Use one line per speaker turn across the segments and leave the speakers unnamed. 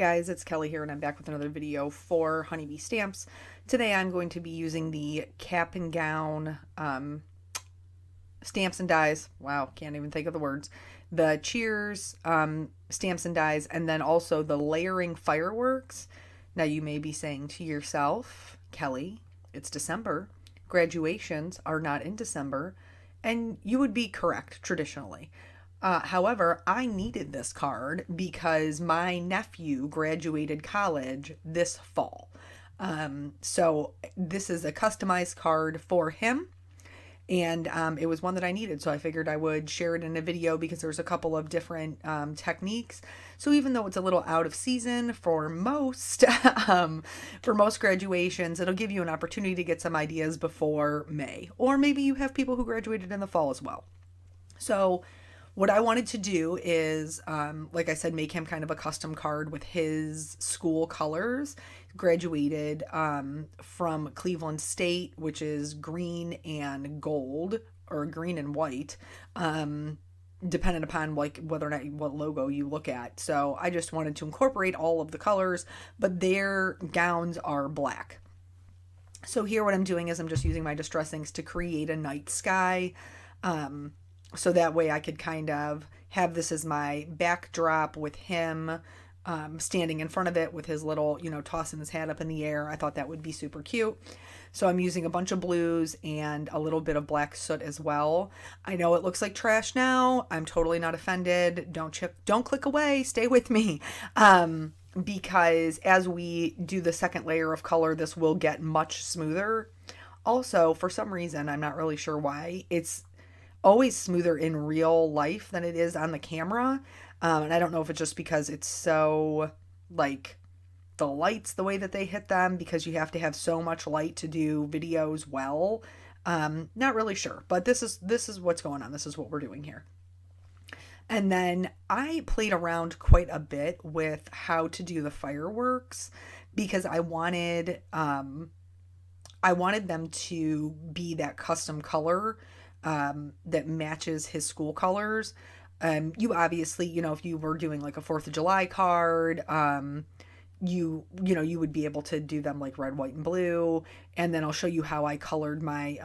guys, it's Kelly here and I'm back with another video for Honeybee Stamps. Today I'm going to be using the cap and gown stamps and dies. Wow, can't even think of the words. The Cheers stamps and dies, and then also the layering fireworks. Now you may be saying to yourself, Kelly, it's December. Graduations are not in December. And you would be correct traditionally. However, I needed this card because my nephew graduated college this fall. So this is a customized card for him. And it was one that I needed, so I figured I would share it in a video because there's a couple of different techniques. So even though it's a little out of season for most graduations, it'll give you an opportunity to get some ideas before May. Or maybe you have people who graduated in the fall as well. So what I wanted to do is, like I said, make him kind of a custom card with his school colors. Graduated from Cleveland State, which is green and gold, or green and white, depending upon like whether or not what logo you look at. So I just wanted to incorporate all of the colors, but their gowns are black. So here what I'm doing is I'm just using my Distress Inks to create a night sky. So that way I could kind of have this as my backdrop with him standing in front of it with his little, tossing his hat up in the air. I thought that would be super cute. So I'm using a bunch of blues and a little bit of black soot as well. I know it looks like trash now. I'm totally not offended. Don't click away. Stay with me. Because as we do the second layer of color, this will get much smoother. Also, for some reason, I'm not really sure why, it's always smoother in real life than it is on the camera. And I don't know if it's just because it's so, like, the lights, the way that they hit them, because you have to have so much light to do videos well. Not really sure, but this is what's going on. This is what we're doing here. And then I played around quite a bit with how to do the fireworks because I wanted them to be that custom color that matches his school colors. You obviously, if you were doing like a 4th of July card, you would be able to do them like red, white, and blue. And then I'll show you how I colored my,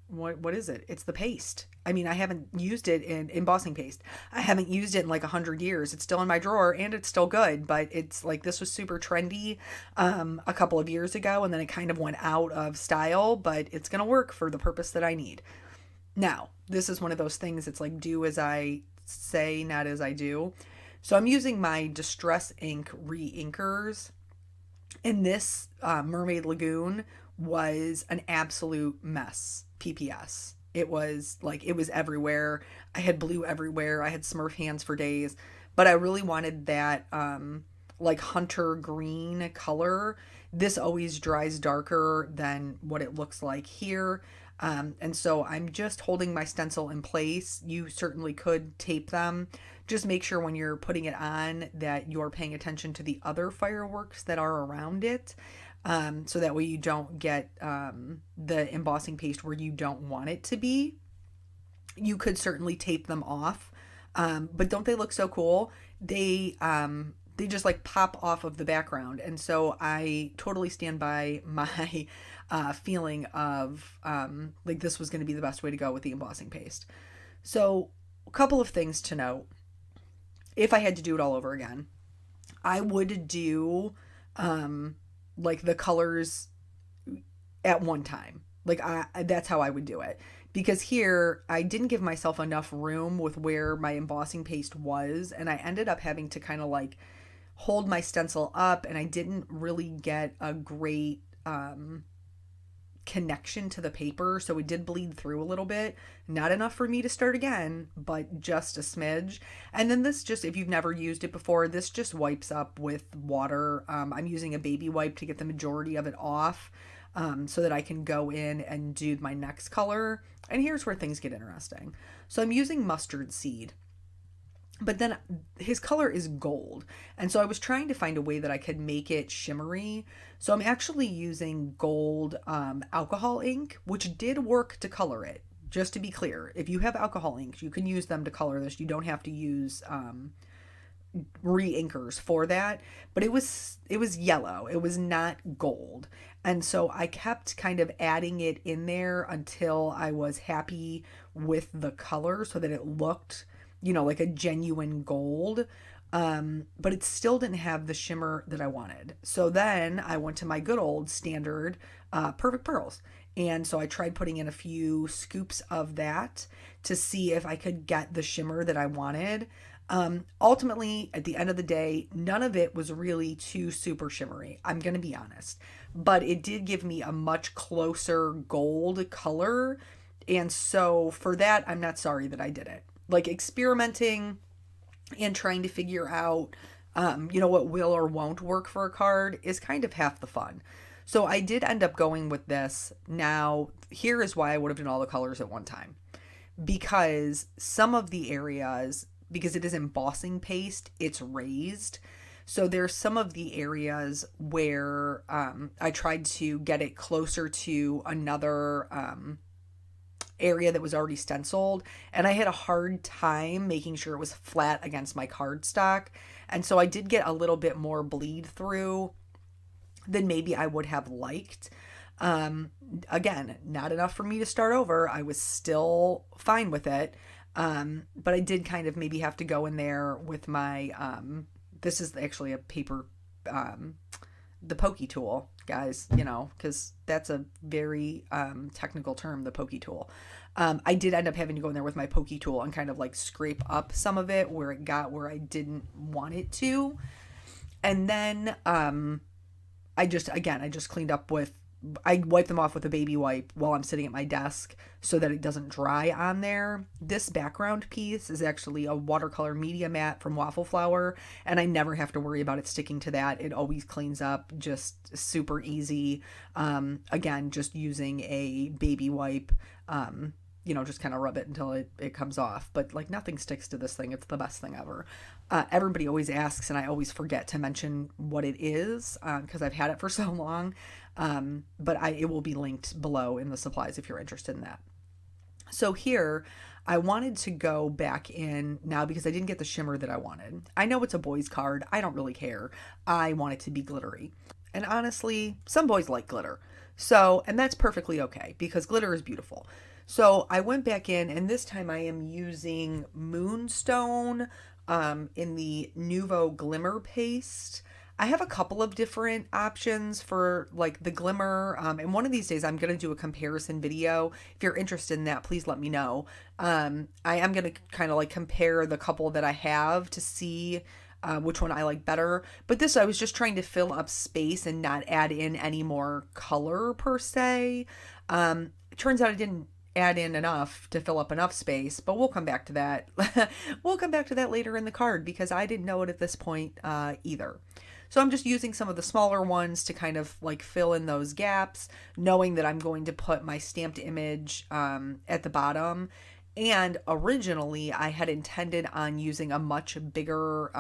what is it? It's the paste. I mean, I haven't used it in embossing paste. I haven't used it in like 100 years. It's still in my drawer and it's still good, but it's like, this was super trendy, a couple of years ago. And then it kind of went out of style, but it's going to work for the purpose that I need. Now, this is one of those things. It's like, do as I say, not as I do. So I'm using my Distress Ink re-inkers. And this Mermaid Lagoon was an absolute mess. PPS. It was everywhere. I had blue everywhere. I had Smurf hands for days, but I really wanted that like hunter green color. This always dries darker than what it looks like here. And so I'm just holding my stencil in place. You certainly could tape them. Just make sure when you're putting it on that you're paying attention to the other fireworks that are around it. So that way you don't get the embossing paste where you don't want it to be. You could certainly tape them off, but don't they look so cool? They just like pop off of the background, and so I totally stand by my feeling of like this was going to be the best way to go with the embossing paste. So a couple of things to note. If I had to do it all over again, I would do like the colors at one time. Like that's how I would do it. Because here I didn't give myself enough room with where my embossing paste was. And I ended up having to kind of like hold my stencil up, and I didn't really get a great connection to the paper. So it did bleed through a little bit. Not enough for me to start again, but just a smidge. And then this just, if you've never used it before, this just wipes up with water. I'm using a baby wipe to get the majority of it off, so that I can go in and do my next color. And here's where things get interesting. So I'm using mustard seed, but then his color is gold. And so I was trying to find a way that I could make it shimmery. So I'm actually using gold alcohol ink, which did work to color it. Just to be clear, if you have alcohol inks, you can use them to color this. You don't have to use re-inkers for that, but it was yellow. It was not gold. And so I kept kind of adding it in there until I was happy with the color so that it looked, like a genuine gold. But it still didn't have the shimmer that I wanted. So then I went to my good old standard Perfect Pearls. And so I tried putting in a few scoops of that to see if I could get the shimmer that I wanted. Ultimately, at the end of the day, none of it was really too super shimmery. I'm going to be honest. But it did give me a much closer gold color. And so for that, I'm not sorry that I did it. Like experimenting and trying to figure out, what will or won't work for a card is kind of half the fun. So I did end up going with this. Now, here is why I would have done all the colors at one time. Because some of the areas, because it is embossing paste, it's raised. So there's some of the areas where I tried to get it closer to another area that was already stenciled, and I had a hard time making sure it was flat against my cardstock. And so I did get a little bit more bleed through than maybe I would have liked. Again, not enough for me to start over. I was still fine with it. But I did kind of maybe have to go in there with my, this is actually a paper, the pokey tool, guys, because that's a very technical term, the pokey tool. I did end up having to go in there with my pokey tool and kind of like scrape up some of it where it got where I didn't want it to. And then I just cleaned up with, I wipe them off with a baby wipe while I'm sitting at my desk so that it doesn't dry on there. This background piece is actually a watercolor media mat from Waffle Flower, and I never have to worry about it sticking to that. It always cleans up just super easy. Again, just using a baby wipe, just kind of rub it until it comes off. But like nothing sticks to this thing. It's the best thing ever. Everybody always asks, and I always forget to mention what it is because I've had it for so long. But it will be linked below in the supplies if you're interested in that. So here, I wanted to go back in now because I didn't get the shimmer that I wanted. I know it's a boys card. I don't really care. I want it to be glittery. And honestly, some boys like glitter. So, and that's perfectly okay because glitter is beautiful. So I went back in, and this time I am using Moonstone in the Nouveau Glimmer Paste. I have a couple of different options for like the glimmer, and one of these days I'm going to do a comparison video. If you're interested in that, please let me know. I am going to kind of like compare the couple that I have to see which one I like better. But this, I was just trying to fill up space and not add in any more color per se. It turns out I didn't add in enough to fill up enough space, but we'll come back to that. We'll come back to that later in the card because I didn't know it at this point either. So I'm just using some of the smaller ones to kind of like fill in those gaps, knowing that I'm going to put my stamped image at the bottom. And originally I had intended on using a much bigger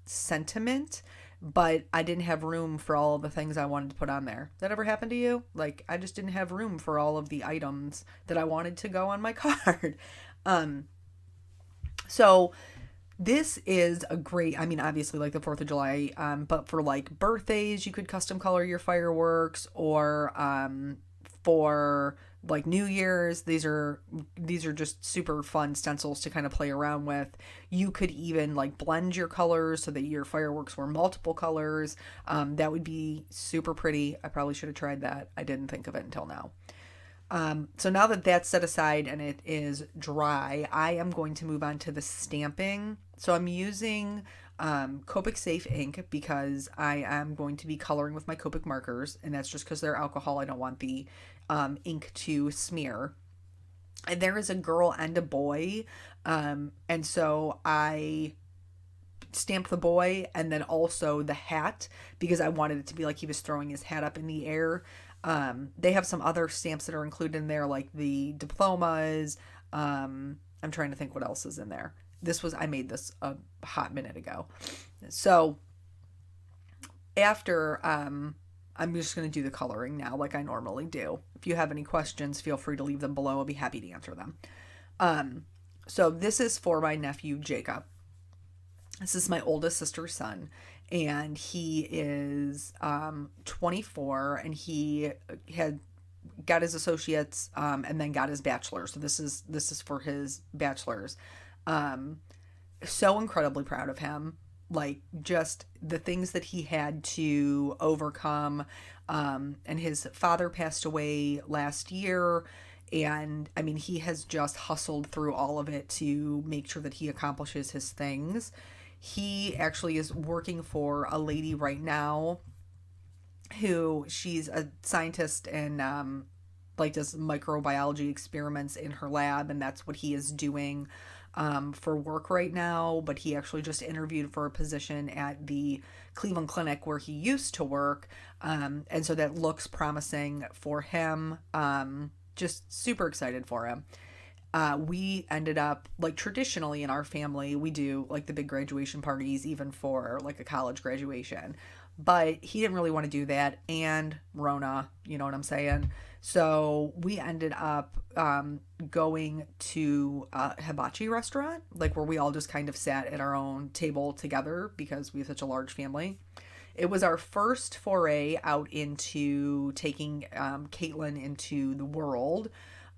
sentiment, but I didn't have room for all of the things I wanted to put on there. That ever happened to you? Like, I just didn't have room for all of the items that I wanted to go on my card. So this is a great, I mean, obviously like the 4th of July, but for like birthdays, you could custom color your fireworks, or for like New Year's. These are just super fun stencils to kind of play around with. You could even like blend your colors so that your fireworks were multiple colors. That would be super pretty. I probably should have tried that. I didn't think of it until now. So now that that's set aside and it is dry, I am going to move on to the stamping. So I'm using Copic Safe ink because I am going to be coloring with my Copic markers, and that's just because they're alcohol. I don't want the ink to smear. And there is a girl and a boy, and so I stamped the boy and then also the hat because I wanted it to be like he was throwing his hat up in the air. They have some other stamps that are included in there, like the diplomas. I'm trying to think what else is in there. I made this a hot minute ago. So after, I'm just going to do the coloring now like I normally do. If you have any questions, feel free to leave them below. I'll be happy to answer them. So this is for my nephew, Jacob. This is my oldest sister's son, and he is 24, and he had got his associates, and then got his bachelor's. So this is for his bachelor's. Um, so incredibly proud of him. Like, just the things that he had to overcome. And his father passed away last year. And I mean, he has just hustled through all of it to make sure that he accomplishes his things. He actually is working for a lady right now who, she's a scientist and like does microbiology experiments in her lab, and that's what he is doing for work right now. But he actually just interviewed for a position at the Cleveland Clinic where he used to work, and so that looks promising for him. Just super excited for him. We ended up, like, traditionally in our family, we do like the big graduation parties, even for like a college graduation. But he didn't really want to do that, and Rona, you know what I'm saying? So we ended up going to a hibachi restaurant, like where we all just kind of sat at our own table together because we have such a large family. It was our first foray out into taking Caitlin into the world.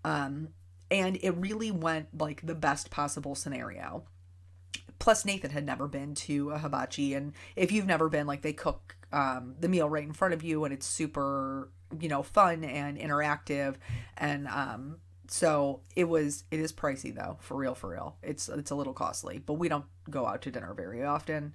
Um, and it really went like the best possible scenario. Plus, Nathan had never been to a hibachi. And if you've never been, like, they cook the meal right in front of you, and it's super, fun and interactive. And so it is pricey though, for real, for real. It's a little costly, but we don't go out to dinner very often.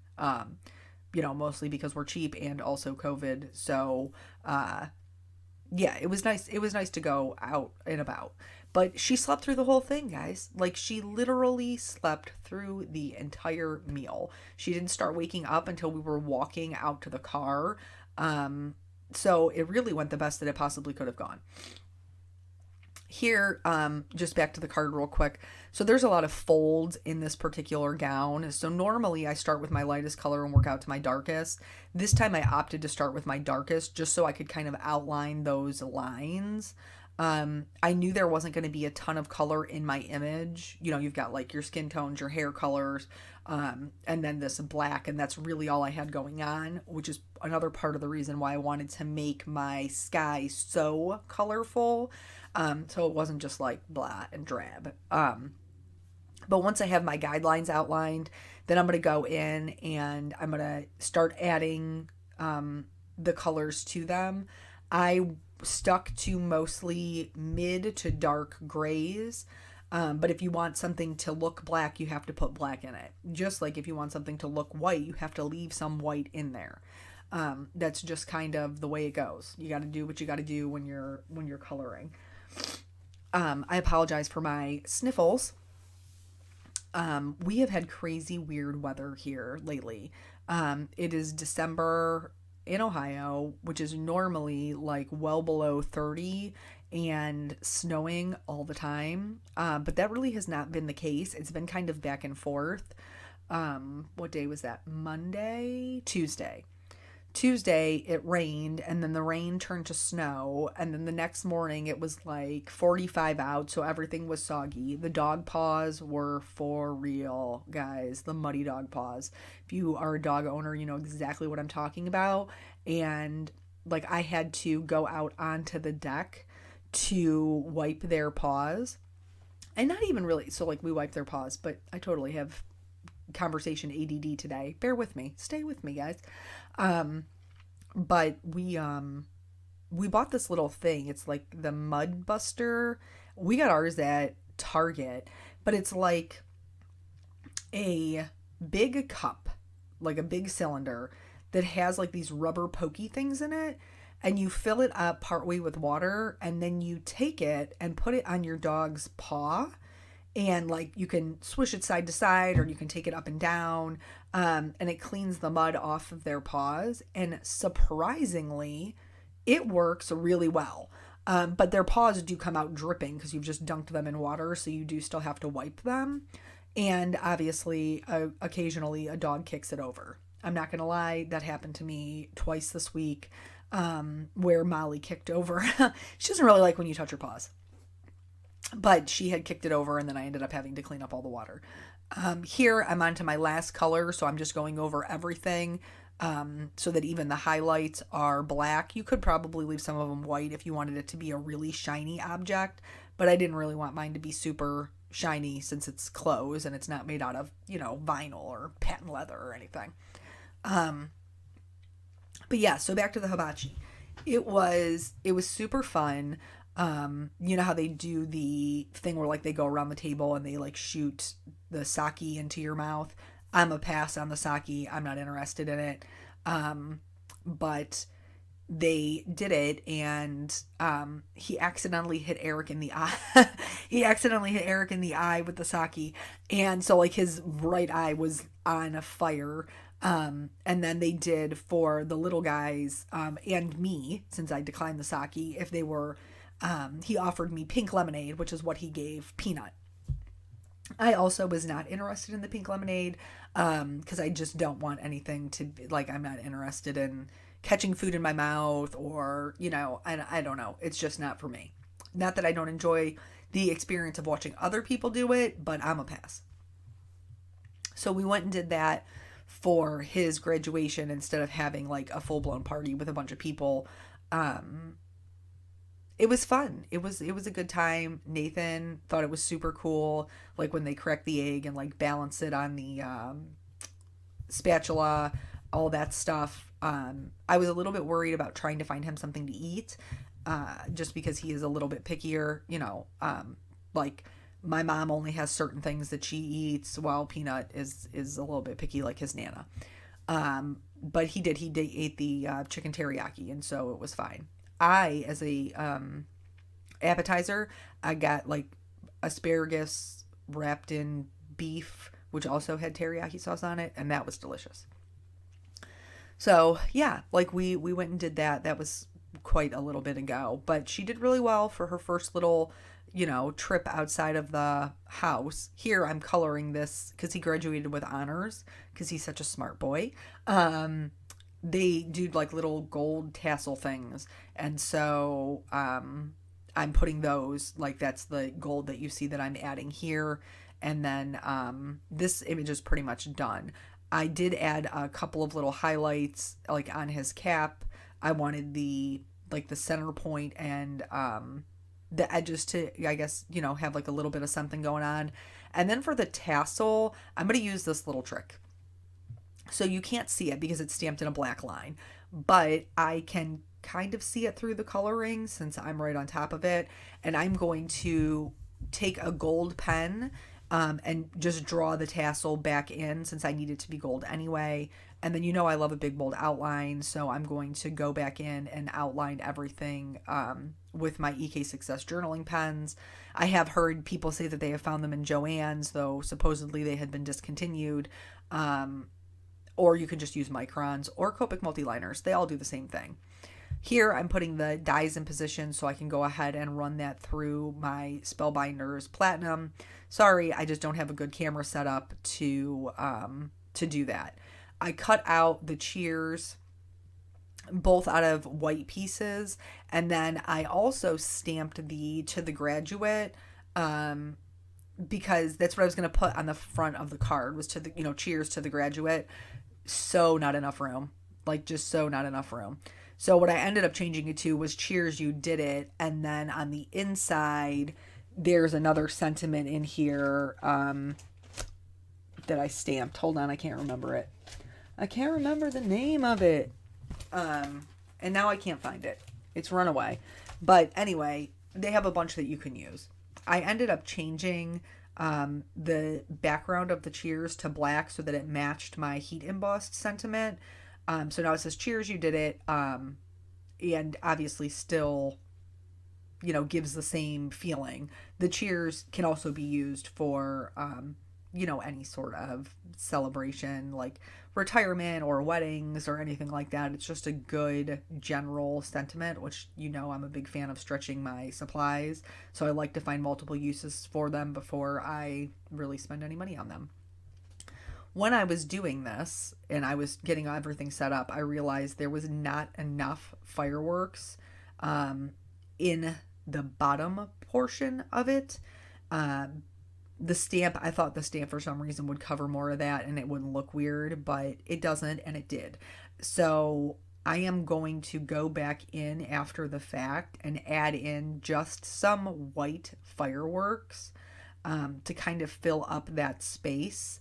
Mostly because we're cheap and also COVID. So, yeah, it was nice. It was nice to go out and about. But she slept through the whole thing, guys. Like, she literally slept through the entire meal. She didn't start waking up until we were walking out to the car. So it really went the best that it possibly could have gone. Here, just back to the card real quick. So there's a lot of folds in this particular gown. So normally I start with my lightest color and work out to my darkest. This time I opted to start with my darkest just so I could kind of outline those lines. I knew there wasn't going to be a ton of color in my image. You've got like your skin tones, your hair colors, and then this black, and that's really all I had going on, which is another part of the reason why I wanted to make my sky so colorful. So it wasn't just like blah and drab. But once I have my guidelines outlined, then I'm going to go in and I'm going to start adding the colors to them. I stuck to mostly mid to dark grays. But if you want something to look black, you have to put black in it. Just like if you want something to look white, you have to leave some white in there. That's just kind of the way it goes. You got to do what you got to do when you're coloring. I apologize for my sniffles. We have had crazy weird weather here lately. It is December in Ohio, which is normally like well below 30 and snowing all the time. But that really has not been the case. It's been kind of back and forth. What day was that? Monday? Tuesday it rained, and then the rain turned to snow, and then the next morning it was like 45 out, so everything was soggy. The dog paws were for real, guys. The muddy dog paws. If you are a dog owner, you know exactly what I'm talking about. And like, I had to go out onto the deck to wipe their paws, and not even really, so like we wipe their paws, but I totally have conversation ADD today. Bear with me. Stay with me, guys. But we bought this little thing. It's like the Mud Buster. We got ours at Target, but it's like a big cup, like a big cylinder that has like these rubber pokey things in it, and you fill it up partway with water, and then you take it and put it on your dog's paw, and like you can swish it side to side, or you can take it up and down, and it cleans the mud off of their paws. And surprisingly, it works really well. But their paws do come out dripping because you've just dunked them in water, so you do still have to wipe them. And obviously, occasionally a dog kicks it over. I'm not gonna lie, that happened to me twice this week, where Molly kicked over. She doesn't really like when you touch her paws, but she had kicked it over, and then I ended up having to clean up all the water. Here I'm on to my last color, so I'm just going over everything, so that even the highlights are black. You could probably leave some of them white if you wanted it to be a really shiny object, but I didn't really want mine to be super shiny since it's clothes and it's not made out of, vinyl or patent leather or anything. Um, but yeah, so back to the hibachi. It was super fun. You know how they do the thing where like they go around the table and they like shoot the sake into your mouth. I'm a pass on the sake. I'm not interested in it. But they did it, and he accidentally hit Eric in the eye. He accidentally hit Eric in the eye with the sake, and so like his right eye was on fire. And then they did for the little guys, and me, since I declined the sake, if they were, he offered me pink lemonade, which is what he gave Peanut. I also was not interested in the pink lemonade, because I just don't want anything to be like, I'm not interested in catching food in my mouth, or, I don't know. It's just not for me. Not that I don't enjoy the experience of watching other people do it, but I'm a pass. So we went and did that for his graduation instead of having like a full blown party with a bunch of people. Um, it was fun. It was a good time. Nathan thought it was super cool, like when they crack the egg and like balance it on the spatula, all that stuff. I was a little bit worried about trying to find him something to eat, just because he is a little bit pickier. Like my mom only has certain things that she eats, while Peanut is a little bit picky, like his nana. But he did eat the chicken teriyaki, and so it was fine. I, as a appetizer, I got like asparagus wrapped in beef, which also had teriyaki sauce on it, and that was delicious. So yeah, like we went and did that. That was quite a little bit ago, but she did really well for her first little, trip outside of the house. Here I'm coloring this because he graduated with honors because he's such a smart boy. They do like little gold tassel things, and so I'm putting those, like that's the gold that you see that I'm adding here. And then this image is pretty much done. I did add a couple of little highlights like on his cap. I wanted the center point and the edges to, I guess, have like a little bit of something going on. And then for the tassel, I'm going to use this little trick. So you can't see it because it's stamped in a black line, but I can kind of see it through the coloring since I'm right on top of it. And I'm going to take a gold pen, and just draw the tassel back in since I need it to be gold anyway. And then I love a big bold outline, so I'm going to go back in and outline everything, with my EK Success journaling pens. I have heard people say that they have found them in Joann's, though supposedly they had been discontinued. Or you can just use microns or Copic multiliners. They all do the same thing. Here I'm putting the dies in position so I can go ahead and run that through my Spellbinders Platinum. Sorry, I just don't have a good camera set up to do that. I cut out the cheers both out of white pieces, and then I also stamped the to the graduate, because that's what I was going to put on the front of the card, was to the cheers to the graduate. So not enough room, like just so not enough room. So what I ended up changing it to was cheers, you did it. And then on the inside, there's another sentiment in here, that I stamped. Hold on, I can't remember it. I can't remember the name of it. And now I can't find it. It's run away. But anyway, they have a bunch that you can use. I ended up changing the background of the cheers to black so that it matched my heat embossed sentiment. So now it says cheers, you did it. And obviously still, gives the same feeling. The cheers can also be used for, any sort of celebration like retirement or weddings or anything like that. It's just a good general sentiment, which, I'm a big fan of stretching my supplies. So I like to find multiple uses for them before I really spend any money on them. When I was doing this and I was getting everything set up, I realized there was not enough fireworks, in the bottom portion of it. The stamp, I thought the stamp for some reason would cover more of that and it wouldn't look weird, but it doesn't, and it did. So I am going to go back in after the fact and add in just some white fireworks to kind of fill up that space.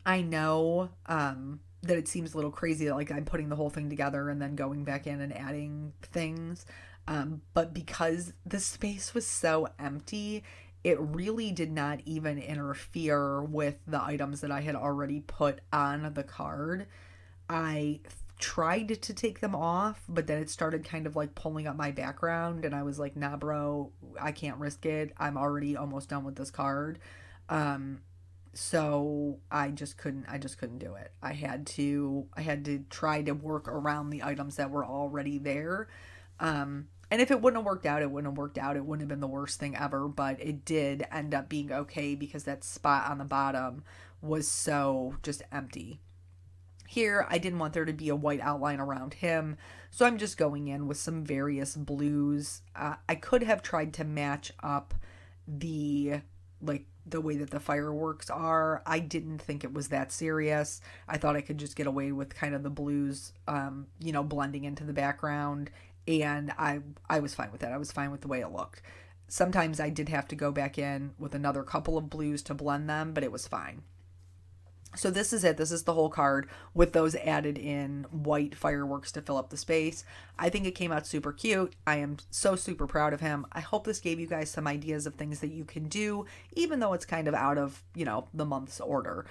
I know that it seems a little crazy that like I'm putting the whole thing together and then going back in and adding things. But because the space was so empty, it really did not even interfere with the items that I had already put on the card. I tried to take them off, but then it started kind of like pulling up my background, and I was like, nah, bro, I can't risk it. I'm already almost done with this card. Um, so I just couldn't do it. I had to try to work around the items that were already there. And if it wouldn't have worked out, it wouldn't have worked out. It wouldn't have been the worst thing ever, but it did end up being okay because that spot on the bottom was so just empty. Here, I didn't want there to be a white outline around him, so I'm just going in with some various blues. I could have tried to match up the like the way that the fireworks are. I didn't think it was that serious. I thought I could just get away with kind of the blues, blending into the background, and I was fine with that. I was fine with the way it looked. Sometimes I did have to go back in with another couple of blues to blend them, but it was fine. So this is it. This is the whole card with those added in white fireworks to fill up the space. I think it came out super cute. I am so super proud of him. I hope this gave you guys some ideas of things that you can do, even though it's kind of out of, the month's order.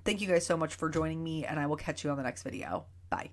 Thank you guys so much for joining me, and I will catch you on the next video. Bye.